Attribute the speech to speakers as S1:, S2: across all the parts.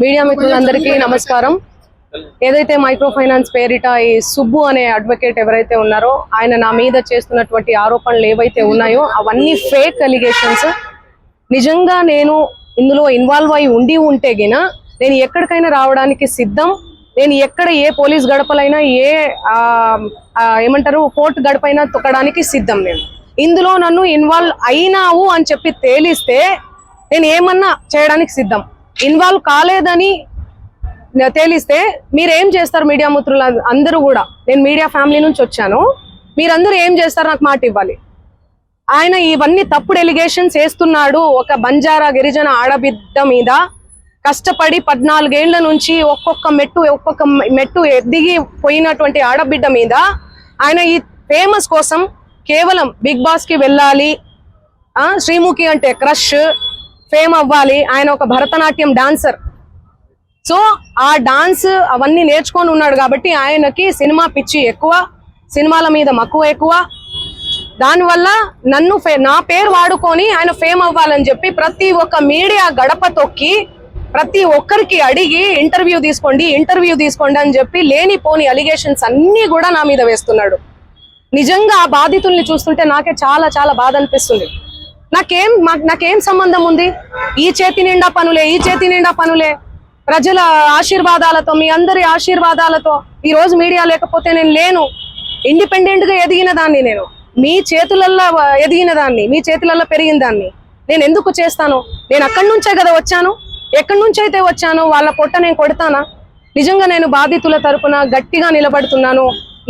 S1: Media మిత్రులందరికీ నమస్కారం. ఏదైతే మైక్రో ఫైనాన్స్ పేరిట ఈ సుబ్బు అనే అడ్వకేట్ ఎవరైతే ఉన్నారో ఆయన నా మీద చేస్తున్నటువంటి ఆరోపణలు ఏవైతే ఉన్నాయో అవన్నీ ఫేక్ అలిగేషన్స్. నిజంగా నేను ఇందులో ఇన్వాల్వ్ అయి ఉంటే గిన నేను ఎక్కడికైనా రావడానికి సిద్ధం. నేను ఎక్కడ ఏ పోలీస్ గడపలైనా ఏమంటారు కోర్టు గడపైనా తొక్కడానికి సిద్ధం. నేను ఇందులో నన్ను ఇన్వాల్వ్ అయినావు అని చెప్పి తేలిస్తే నేను ఏమన్నా చేయడానికి సిద్ధం. ఇన్వాల్వ్ కాలేదని తేలిస్తే మీరేం చేస్తారు? మీడియా మిత్రులు అందరూ కూడా, నేను మీడియా ఫ్యామిలీ నుంచి వచ్చాను, మీరందరూ ఏం చేస్తారు నాకు మాట ఇవ్వాలి. ఆయన ఇవన్నీ తప్పుడు ఎలిగేషన్స్ వేస్తున్నాడు. ఒక బంజారా గిరిజన ఆడబిడ్డ మీద కష్టపడి 14 ఏళ్ల నుంచి ఒక్కొక్క మెట్టు ఎదిగి పోయినటువంటి ఆడబిడ్డ మీద ఆయన ఈ ఫేమస్ కోసం కేవలం బిగ్ బాస్ కి వెళ్ళాలి, శ్రీముఖి అంటే క్రష్, ఫేమ్ అవ్వాలి. ఆయన ఒక భరతనాట్యం డాన్సర్. సో ఆ డాన్స్ అవన్నీ నేర్చుకొని ఉన్నాడు కాబట్టి ఆయనకి సినిమా పిచ్చి ఎక్కువ, సినిమాల మీద మక్కువ ఎక్కువ. దానివల్ల నా పేరు వాడుకొని ఆయన ఫేమ్ అవ్వాలని చెప్పి ప్రతి ఒక్క మీడియా గడప తొక్కి ప్రతి ఒక్కరికి అడిగి ఇంటర్వ్యూ తీసుకోండి అని చెప్పి లేనిపోని అలిగేషన్స్ అన్ని కూడా నా మీద వేస్తున్నాడు. నిజంగా ఆ బాధితుల్ని చూస్తుంటే నాకే చాలా చాలా బాధ అనిపిస్తుంది. నాకేం సంబంధం ఉంది? ఈ చేతి నిండా పనులే ప్రజల ఆశీర్వాదాలతో, మీ అందరి ఆశీర్వాదాలతో ఈ రోజు మీడియా లేకపోతే నేను లేను. ఇండిపెండెంట్ గా ఎదిగిన దాన్ని, నేను మీ చేతులల్లో ఎదిగిన దాన్ని, మీ చేతులలో పెరిగిన దాన్ని నేను ఎందుకు చేస్తాను? నేను అక్కడి నుంచే కదా వచ్చాను. ఎక్కడి నుంచి అయితే వచ్చాను వాళ్ళ పొట్ట నేను కొడతానా? నిజంగా నేను బాధితుల తరపున గట్టిగా నిలబడుతున్నాను.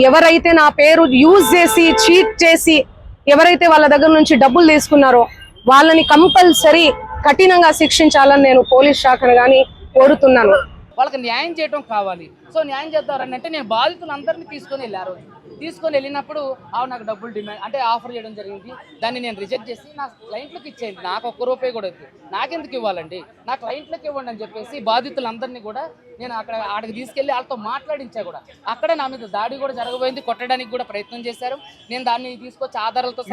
S1: ఎవరైతే నా పేరు యూజ్ చేసి చీట్ చేసి ఎవరైతే వాళ్ళ దగ్గర నుంచి డబ్బులు తీసుకున్నారో వాళ్ళని కంపల్సరీ కఠినంగా శిక్షించాలని నేను పోలీస్ శాఖను కానీ కోరుతున్నాను.
S2: వాళ్ళకి న్యాయం చేయడం కావాలి. సో న్యాయం చేద్దారని అంటే నేను బాధితులందరినీ తీసుకొని వెళ్ళినప్పుడు నాకు డబ్బులు డిమాండ్ అంటే ఆఫర్ చేయడం జరిగింది. దాన్ని నేను రిజెక్ట్ చేసి నా క్లయింట్లకు ఇచ్చేయండి, నాకు ₹1 కూడా వద్దు, నాకెందుకు ఇవ్వాలండి, నా క్లయింట్లకు ఇవ్వండి అని చెప్పేసి బాధితులందరినీ కూడా నేను అక్కడికి తీసుకెళ్లి వాళ్ళతో మాట్లాడించా కూడా. అక్కడ నా మీద దాడి కూడా జరగబోయింది, కొట్టడానికి కూడా ప్రయత్నం చేశారు. నేను దాన్ని తీసుకొచ్చి ఆధారాలతో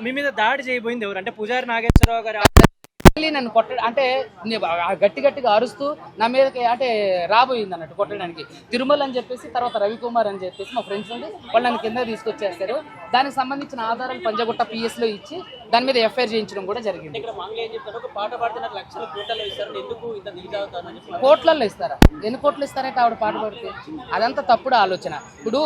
S3: మీ మీద దాడి చేయబోయింది ఎవరు అంటే పూజారి నాగేశ్వరరావు గారు
S2: నన్ను అంటే గట్టిగా అరుస్తూ నా మీదకి అంటే రాబోయింది అన్నట్టు కొట్టడానికి. తిరుమల అని చెప్పేసి తర్వాత రవికుమార్ అని చెప్పేసి మా ఫ్రెండ్స్ ఉంది, వాళ్ళు నన్ను కింద తీసుకొచ్చేస్తారు. దానికి సంబంధించిన ఆధారాలు పంజగుట్ట PS లో ఇచ్చి దాని మీద FIR చేయించడం కూడా జరిగింది. కోట్లలో ఇస్తారా? ఎన్ని కోట్లు ఇస్తారంటే ఆవిడ పాట పాడితే? అదంతా తప్పుడు ఆలోచన. ఇప్పుడు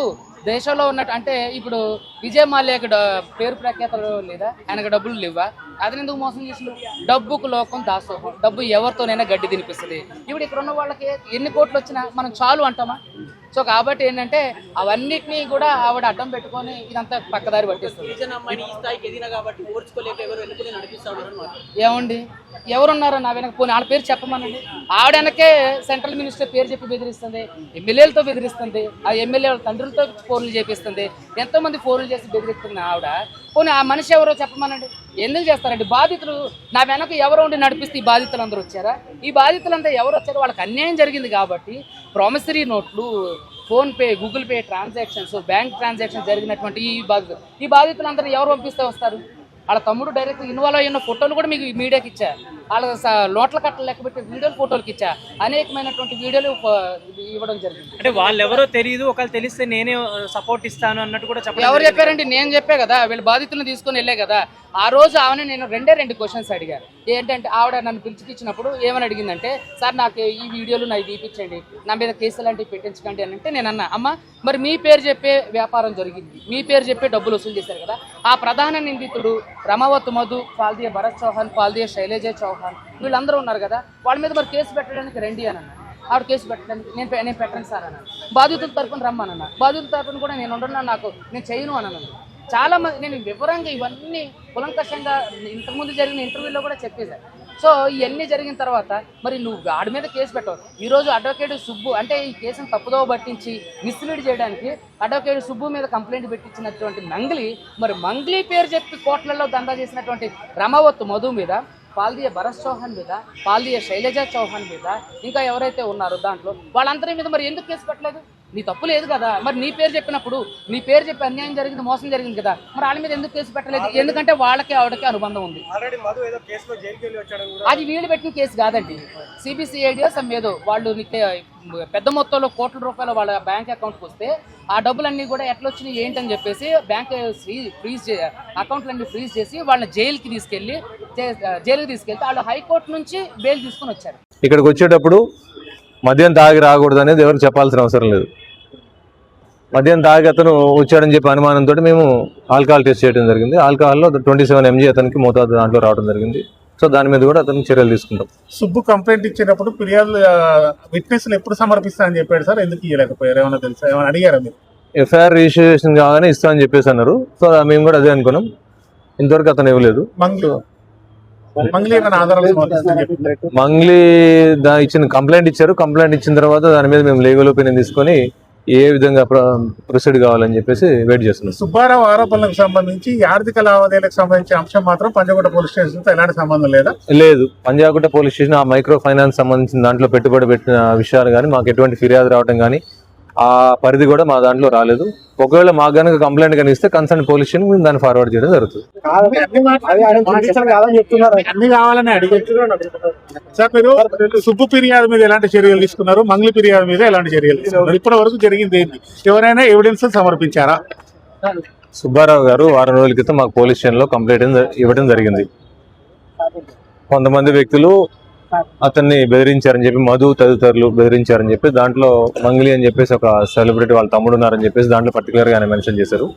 S2: దేశంలో ఉన్నట్టు అంటే ఇప్పుడు విజయ్ మాల్యాకి పేరు ప్రఖ్యాతలు లేదా, ఆయనకు డబ్బులు లేవా? అతను ఎందుకు మోసం చేసిన? డబ్బుకు లోకం దాసోహం, డబ్బు ఎవరితోనైనా గడ్డి తినిపిస్తుంది. ఇప్పుడు ఇక్కడ ఉన్న వాళ్ళకి ఎన్ని కోట్లు వచ్చినా మనం చాలు అంటామా? సో కాబట్టి ఏంటంటే అవన్నిటినీ కూడా ఆవిడ అడ్డం పెట్టుకొని ఇదంతా పక్కదారి పట్టిస్తుంది. ఏమండి ఎవరున్నారో నా వెనక పోనీ వాళ్ళ పేరు చెప్పమనండి. ఆవిడ వెనకే సెంట్రల్ మినిస్టర్ పేరు చెప్పి బెదిరిస్తుంది, ఎమ్మెల్యేలతో బెదిరిస్తుంది, ఆ ఎమ్మెల్యే వాళ్ళ తండ్రులతో ఫోన్లు చేపిస్తుంది, ఎంతో మంది ఫోన్లు చేసి బెదిరిస్తుంది ఆవిడ. పోనీ ఆ మనిషి ఎవరో చెప్పమనండి. ఎందుకు చేస్తారండి? బాధితులు నా వెనక ఎవరో ఉండి నడిపిస్తే ఈ బాధితులు అందరూ వచ్చారా? ఈ బాధితులంతా ఎవరు వచ్చారో వాళ్ళకి అన్యాయం జరిగింది కాబట్టి ప్రామిసరీ నోట్లు, PhonePe, Google pay transactions, bank transactions జరిగినటువంటి ఈ బాధితులందరూ ఎవరు పంపిస్తే వస్తారు? వాళ్ళ తమ్ముడు డైరెక్ట్ ఇన్వాల్వ్ అయిన ఫోటోలు కూడా మీకు మీడియాకి ఇచ్చా, వాళ్ళ లోట్ల కట్టలు లెక్కబెట్టే వీడియోలు ఫోటోలకి ఇచ్చా, అనేకమైనటువంటి వీడియోలు ఇవ్వడం జరిగింది.
S3: అంటే వాళ్ళు ఎవరో తెలియదు, ఒకవేళ తెలిస్తే నేనే సపోర్ట్ ఇస్తాను అన్నట్టు కూడా చెప్పారు.
S2: ఎవరు చెప్పారండి? నేను చెప్పే కదా, వీళ్ళు బాధితులను తీసుకొని వెళ్ళే కదా. ఆ రోజు ఆమె నేను రెండు క్వశ్చన్స్ అడిగాను. ఏంటంటే ఆవిడ నన్ను పిలిచికిచ్చినప్పుడు ఏమని అడిగిందంటే, సార్ నాకు ఈ వీడియోలు నాకు తీపించండి, నా మీద కేసులు లాంటివి పెట్టించకండి అని అంటే నేను అన్నా, అమ్మ మరి మీ పేరు చెప్పే వ్యాపారం జరిగింది, మీ పేరు చెప్పే డబ్బులు వసూలు చేశారు కదా, ఆ ప్రధాన నిందితుడు రమావత్ మధు, పాల్దియ భరత్ చౌహాన్, పాల్దియ శైలజ చౌహాన్ వీళ్ళందరూ ఉన్నారు కదా, వాళ్ళ మీద మరి కేసు పెట్టడానికి రండి అని అన్నాను. ఆవిడ కేసు పెట్టడానికి నేను పెట్టను సార్ అన్నాను. బాధితుల తరపున రమ్మన్నా, బాధితుల తరపున కూడా నేను ఉండను, నేను చేయను అని అన్నాను. చాలా మంది నేను వివరంగా ఇవన్నీ కులంకషంగా ఇంతకుముందు జరిగిన ఇంటర్వ్యూలో కూడా చెప్పేశాను. సో ఇవన్నీ జరిగిన తర్వాత మరి నువ్వు వాడి మీద కేసు పెట్టవు. ఈరోజు అడ్వకేట్ సుబ్బు అంటే ఈ కేసును తప్పుదోవ పట్టించి మిస్లీడ్ చేయడానికి అడ్వకేట్ సుబ్బు మీద కంప్లైంట్ పెట్టించినటువంటి మంగ్లీ పేరు చెప్పి కోట్లలో దందా చేసినటువంటి రమావత్ మధు మీద, పాల్దియ భరత్ చౌహాన్ మీద, పాల్దియ శైలజ చౌహాన్ మీద, ఇంకా ఎవరైతే ఉన్నారో దాంట్లో వాళ్ళందరి మీద మరి ఎందుకు కేసు పెట్టలేదు? నీ తప్పు లేదు కదా. మరి నీ పేరు చెప్పినప్పుడు నీ పేరు చెప్పి అన్యాయం జరిగింది, మోసం జరిగింది కదా, మరి వాళ్ళ మీద ఎందుకు కేసు పెట్టలేదు? ఎందుకంటే వాళ్ళకి ఆవిడకి అనుబంధం ఉంది. అది వీళ్ళు పెట్టిన కేసు కాదండి, సిబిసిఐడియో సమ్ ఏదో వాళ్ళు పెద్ద మొత్తంలో కోట్ల రూపాయలు వాళ్ళ బ్యాంక్ అకౌంట్కి వస్తే ఆ డబ్బులన్నీ కూడా ఎట్లా వచ్చినాయి ఏంటని చెప్పేసి బ్యాంక్ అకౌంట్లన్నీ ఫ్రీజ్ చేసి వాళ్ళని జైలుకి తీసుకెళ్తే వాళ్ళు హైకోర్టు నుంచి బెయిల్ తీసుకుని వచ్చారు.
S4: ఇక్కడికి వచ్చేటప్పుడు మద్యం తాగి రాకూడదు అనేది ఎవరు చెప్పాల్సిన అవసరం లేదు. మద్యం తాగి అతను వచ్చాడని చెప్పి అనుమానంతో మేము ఆల్కహాల్ టెస్ట్ చేయడం జరిగింది. ఆల్కహాల్లో 27 mg అతనికి మోతాదు దాంట్లో రావడం జరిగింది. సో దాని మీద కూడా అతనికి చర్యలు తీసుకుంటాం.
S5: సుబ్బు కంప్లైంట్ ఇచ్చేటప్పుడు ఫిర్యాదు విట్నెస్లు ఎప్పుడు సమర్పిస్తానని చెప్పాడు సార్, ఎందుకు ఇవ్వలేకపోయారు? ఏమైనా తెలుసా, ఏమైనా అడిగారా మీరు?
S4: ఎఫ్ఐఆర్ రిజిస్ట్రేషన్ కాగానే ఇస్తామని చెప్పేసి అన్నారు. సో మేము కూడా అదే అనుకున్నాం. ఇంతవరకు అతను ఇవ్వలేదు. మంగ్లీ ఇచ్చిన కంప్లైంట్ ఇచ్చారు. కంప్లైంట్ ఇచ్చిన తర్వాత దాని మీద మేము లీగల్ ఒపీనియన్ తీసుకొని ఏ విధంగా ప్రొసీడ్ కావాలని చెప్పేసి వెయిట్ చేస్తున్నాం.
S5: సుబ్బారావు ఆరోపణలకు సంబంధించి ఆర్థిక లావాదేవీలకు సంబంధించిన అంశం మాత్రం పంజాగుట్ట పోలీస్ స్టేషన్ తో ఎలాంటి సంబంధం లేదా?
S4: లేదు, పంజాగుట్ట పోలీస్ స్టేషన్ ఆ మైక్రో ఫైనాన్స్ సంబంధించిన దాంట్లో పెట్టుబడి పెట్టిన విషయాలు కానీ మాకు ఎటువంటి ఫిర్యాదు రావడం కానీ ఆ పరిధి కూడా మా దాంట్లో రాలేదు. ఒకవేళ మాకు కనుక కంప్లైంట్ కానీ ఇస్తే కన్సర్న్ పోలీస్ స్టేషన్ మేము దాన్ని ఫార్వర్డ్ చేయడం జరుగుతుంది.
S5: అన్ని కావాలని అడిగారు సార్. మీరు సుబ్బు ఫిర్యాదు మీద ఎలాంటి చర్యలు తీసుకున్నారు? మంగ్లీ ఫిర్యాదు మీద ఎలాంటి చర్యలు తీసుకున్నారు? ఇప్పటి వరకు జరిగింది ఏంటి? ఎవరైనా ఎవిడెన్స్ సమర్పించారా?
S4: సుబ్బారావు గారు వారం రోజుల క్రితం మాకు పోలీస్ స్టేషన్లో కంప్లైంట్ ఇవ్వడం జరిగింది. కొంతమంది వ్యక్తులు అతన్ని బెదిరించారని చెప్పి, మధు తదితరులు బెదిరించారని చెప్పి, దాంట్లో మంగ్లీ అని చెప్పేసి ఒక సెలబ్రిటీ వాళ్ళ తమ్ముడు ఉన్నారని చెప్పేసి దాంట్లో పర్టికులర్గా ఆయన మెన్షన్ చేశారు.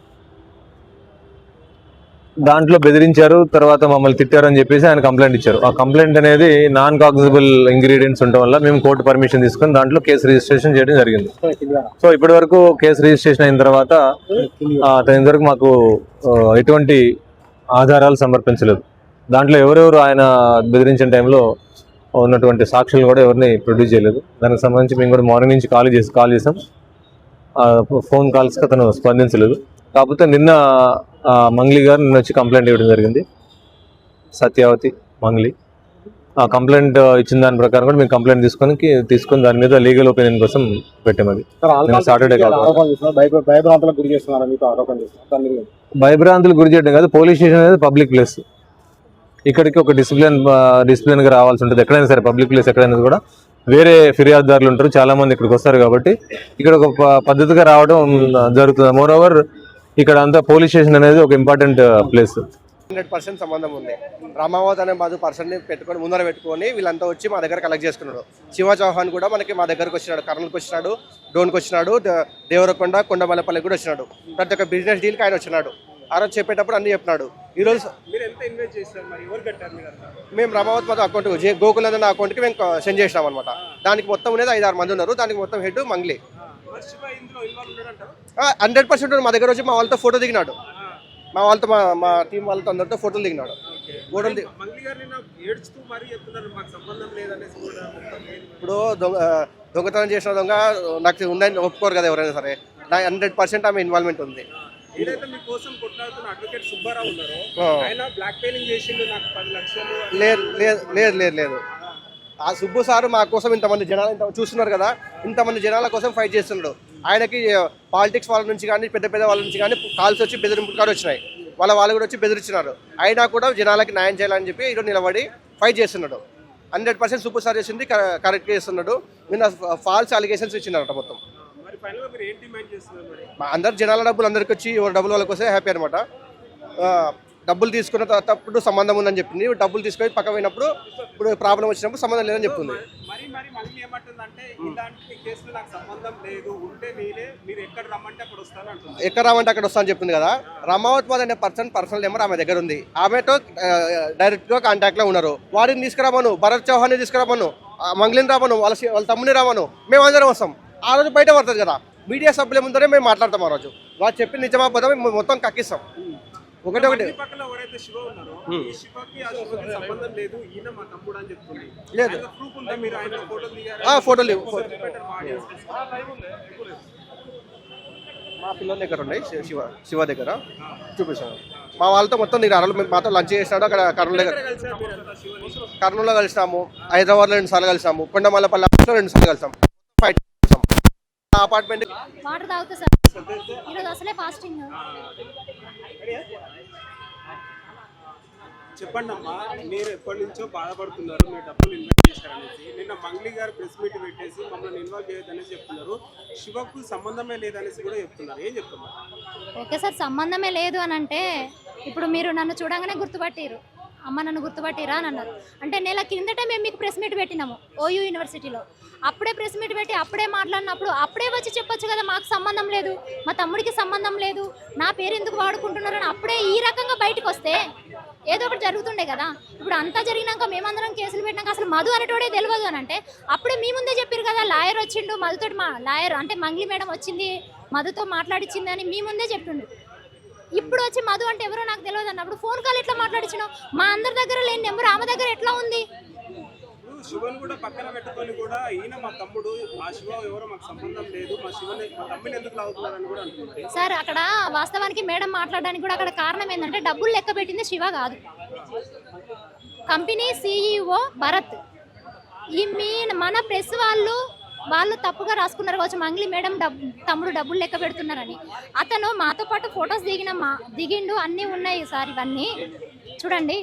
S4: దాంట్లో బెదిరించారు, తర్వాత మమ్మల్ని తిట్టారని చెప్పేసి ఆయన కంప్లైంట్ ఇచ్చారు. ఆ కంప్లైంట్ అనేది నాన్ కాగ్నిజబుల్ ఇంగ్రీడియంట్స్ ఉండడం వల్ల మేము కోర్టు పర్మిషన్ తీసుకొని దాంట్లో కేసు రిజిస్ట్రేషన్ చేయడం జరిగింది. సో ఇప్పటి వరకు కేసు రిజిస్ట్రేషన్ అయిన తర్వాత అతని ఇంతవరకు మాకు ఎటువంటి ఆధారాలు సమర్పించలేదు. దాంట్లో ఎవరెవరు ఆయన బెదిరించిన టైంలో ఉన్నటువంటి సాక్షులను కూడా ఎవరిని ప్రొడ్యూస్ చేయలేదు. దానికి సంబంధించి మేము కూడా మార్నింగ్ నుంచి కాల్ చేసాం. ఫోన్ కాల్స్కి అతను స్పందించలేదు. కాకపోతే నిన్న మంగ్లీ గారు నిన్న వచ్చి కంప్లైంట్ ఇవ్వడం జరిగింది, సత్యావతి మంగ్లీ. ఆ కంప్లైంట్ ఇచ్చిన దాని ప్రకారం కూడా మేము కంప్లైంట్ తీసుకొని దాని మీద లీగల్ ఒపీనియన్ కోసం పెట్టాం. అది సాటర్డే భయభ్రాంతులు గురి చేయడం కాదు. పోలీస్ స్టేషన్ అనేది పబ్లిక్ ప్లేస్. ఇక్కడికి ఒక డిసిప్లిన్గా రావాల్సి ఉంటుంది. ఎక్కడైనా సరే పబ్లిక్ ప్లేస్ ఎక్కడైనా కూడా వేరే ఫిర్యాదుదారులు ఉంటారు, చాలా మంది ఇక్కడికి వస్తారు. కాబట్టి ఇక్కడ ఒక పద్ధతిగా రావడం జరుగుతుంది. మోర్ ఓవర్ ఇక్కడ అంతా పోలీస్ స్టేషన్ అనేది ఒక ఇంపార్టెంట్ ప్లేస్.
S6: 100% సంబంధం ఉంది. రామావత్ అనే మధు పర్సన్ని పెట్టుకొని ముందర పెట్టుకొని వీళ్ళంతా వచ్చి మా దగ్గర కలెక్ట్ చేసుకున్నాడు. శివ చౌహాన్ కూడా మనకి మా దగ్గరకు వచ్చినాడు, కర్నూలుకి వచ్చినాడు, డోన్కి వచ్చినాడు, దేవరకొండ, కొండమల్లపల్లికి కూడా వచ్చినాడు. ప్రతి ఒక్క బిజినెస్ డీల్కి ఆయన వచ్చినాడు. ఆ రోజు చెప్పేటప్పుడు అన్ని చెప్పినాడు. ఈరోజు మేము రామావత్ మధు అకౌంట్ గోకులందన అకౌంట్కి మేము సెండ్ చేసినాం అనమాట. దానికి మొత్తం అనేది 5-6 మంది ఉన్నారు. దానికి మొత్తం హెడ్ మంగ్లీ. 100% మా దగ్గర వచ్చి మా వాళ్ళతో ఫోటో దిగినాడు. మా వాళ్ళతో మా టీం వాళ్ళతో అందరితో ఫోటోలు దిగినాడు. ఇప్పుడు దొంగతనం చేసిన దొంగ నాకు ఉందని ఒప్పుకోరు కదా ఎవరైనా సరే. 100% ఆమె ఇన్వాల్వ్మెంట్ ఉంది. లేదు. ఆ సుబ్బు సారు మా కోసం ఇంతమంది జనాలు చూస్తున్నారు కదా, ఇంతమంది జనాల కోసం ఫైట్ చేస్తున్నాడు. ఆయనకి పాలిటిక్స్ వాళ్ళ నుంచి కానీ పెద్ద వాళ్ళ నుంచి కానీ కాల్స్ వచ్చి బెదిరింపులు వచ్చినాయి. వాళ్ళు కూడా వచ్చి బెదిరించినారు. అయినా కూడా జనాలకి న్యాయం చేయాలని చెప్పి ఈరోజు నిలబడి ఫైట్ చేస్తున్నాడు. 100% సుబ్బు సార్ చేసింది కరెక్ట్గా చేస్తున్నాడు. నిన్న ఫాల్స్ అలిగేషన్స్ ఇచ్చినారట మొత్తం. అందరు జనాల డబ్బులు అందరికి వచ్చి ఎవరు డబ్బులు వాళ్ళకి వస్తే హ్యాపీ అనమాట. డబ్బులు తీసుకున్న తప్పుడు సంబంధం ఉందని చెప్పింది. డబ్బులు తీసుకొని పక్క పోయినప్పుడు ఇప్పుడు ప్రాబ్లం వచ్చినప్పుడు సంబంధం లేదని చెప్తుంది. ఎక్కడ రమ్మంటే అక్కడ వస్తా అని చెప్పింది కదా. రామావత్ మధు అనే పర్సనల్ నెంబర్ ఆమె దగ్గర ఉంది. ఆమెతో డైరెక్ట్గా కాంటాక్ట్లో ఉన్నారు. వాడిని తీసుకురామను, భరత్ చౌహాన్ని తీసుకురామను, మంగ్లీని రామను, వాళ్ళ తమ్ముని రామను, మేము అందరం వస్తాం. ఆ రోజు బయట పడుతుంది కదా, మీడియా సభ్యుల ముందరే మేము మాట్లాడతాం. ఆ రోజు వాళ్ళు చెప్పి నిజమా పోతాం, మేము మొత్తం కక్కిస్తాం. ఒకటి లేదు. ఫోటోలు మా పిల్లల దగ్గర ఉన్నాయి, శివ దగ్గర చూపిస్తాను. మా వాళ్ళతో మొత్తం మాతో లంచ్ చేసినాడు. అక్కడ కర్నూలులో కలిసినాము, హైదరాబాద్లో 2 సార్లు కలిసాము, కొండమల్లపల్లి 2 సార్లు కలిసాము. అపార్ట్మెంట్
S7: వాటర్ తాగుతా సార్. ఈరోజు అసలే ఫాస్టింగ్.
S8: చెప్పండి అమ్మా, మీరు ఎప్పటి నుంచో బాధపడుతున్నారు, మీరు డబ్బులు ఇన్వెస్ట్ చేశారనేసి. నిన్న మంగ్లీ గారు ప్రెస్ మీట్ పెట్టేసి మమ్మల్ని ఇన్వాల్వ్ చేయొద్దనేసి చెప్తున్నారు. శివకు సంబంధమే లేదనేసి కూడా చెప్తున్నారు. ఏం చెప్తున్నారు?
S7: ఓకే సార్, సంబంధమే లేదు అని అంటే ఇప్పుడు మీరు నన్ను చూడంగానే గుర్తుపట్టిరు, అమ్మ నన్ను గుర్తుపట్టిరా అని అన్నారు. అంటే నెల కిందటే మేము మీకు ప్రెస్ మీట్ పెట్టినాము ఓయూ యూనివర్సిటీలో. అప్పుడే ప్రెస్ మీట్ పెట్టి అప్పుడే మాట్లాడినప్పుడు అప్పుడే వచ్చి చెప్పొచ్చు కదా మాకు సంబంధం లేదు, మా తమ్ముడికి సంబంధం లేదు, నా పేరు ఎందుకు వాడుకుంటున్నారని అప్పుడే ఈ రకంగా బయటకు వస్తే ఏదో ఒకటి జరుగుతుండే కదా. ఇప్పుడు అంతా జరిగినాక మేమందరం కేసులు పెట్టినాక అసలు మధు అనేటోడే తెలియదు అని అంటే అప్పుడే మీ ముందే చెప్పారు కదా, లాయర్ వచ్చిండు మధుతో, లాయర్ అంటే మంగ్లీ మేడం వచ్చింది మధుతో మాట్లాడిచ్చింది అని మీ ముందే చెప్తుండు. ఇప్పుడు వచ్చి మధు అంటే ఎవరో నాకు తెలియదు అన్నప్పుడు ఫోన్ కాల్ ఎట్లా మాట్లాడించినావు? మా అందరి దగ్గర లేని నెంబర్ ఆమె దగ్గర ఎట్లా ఉంది?
S8: శివను కూడా పక్కన పెట్టుకొని కూడా ఈయన మా తమ్ముడు, మా శివ ఎవరో మాకు సంబంధం లేదు, మా శివని మా తమ్ముని ఎందుకు లాగుతున్నారని కూడా అంటున్నారు
S7: సార్. అక్కడ వాస్తవానికి మేడం మాట్లాడడానికి కూడా అక్కడ కారణం ఏంటంటే డబ్బులు లెక్క పెట్టింది శివ కాదు, కంపెనీ CEO భరత్. ఈ మన ప్రెస్ వాళ్ళు తప్పుగా రాసుకున్నారు కావచ్చు, మంగ్లీ మేడం తమ్ముడు డబ్బులు లెక్క పెడుతున్నారని. అతను మాతో పాటు ఫొటోస్ దిగిండు, అన్నీ ఉన్నాయి సార్. ఇవన్నీ చూడండి,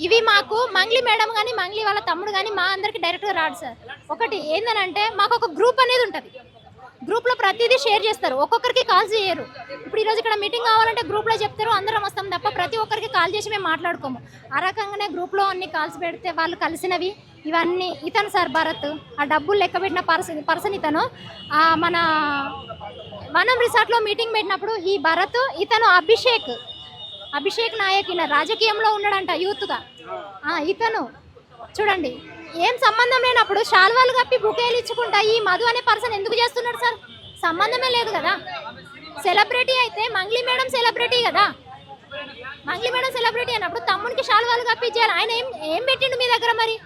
S7: ఇవి మాకు మంగ్లీ మేడం కానీ మంగ్లీ వాళ్ళ తమ్ముడు కానీ మా అందరికి డైరెక్ట్గా రాడు సార్. ఒకటి ఏంటంటే మాకు ఒక గ్రూప్ అనేది ఉంటుంది, గ్రూప్లో ప్రతిదీ షేర్ చేస్తారు, ఒక్కొక్కరికి కాల్ చేయరు. ఇప్పుడు ఈరోజు ఇక్కడ మీటింగ్ కావాలంటే గ్రూప్లో చెప్తారు, అందరం వస్తాం తప్ప ప్రతి ఒక్కరికి కాల్ చేసి మేము మాట్లాడుకోము. ఆ రకంగానే గ్రూప్లో అన్ని కాల్స్ పెడితే వాళ్ళు కలిసినవి ఇవన్నీ. ఇతను సార్ భరత్, ఆ డబ్బులు లెక్క పెట్టిన పర్సన్ ఇతను. మన వనం రిసార్ట్లో మీటింగ్ పెట్టినప్పుడు ఈ భరత్, ఇతను అభిషేక్ నాయక్, ఈయన రాజకీయంలో ఉన్నాడంట యూత్గా. ఇతను చూడండి, ఏం సంబంధం లేనప్పుడు శాల్వాలు కప్పి బుకేలు ఇచ్చుకుంటా ఈ మధు అనే పర్సన్ ఎందుకు చేస్తున్నాడు సార్? సంబంధమే లేదు కదా. సెలబ్రిటీ అయితే మంగ్లీ మేడం సెలబ్రిటీ కదా, మంగ్లీ మేడం సెలబ్రిటీ అన్నప్పుడు తమ్మునికి శాల్వాలు కప్పి ఇచ్చేయాలి. ఆయన ఏం పెట్టిండు మీ దగ్గర మరి?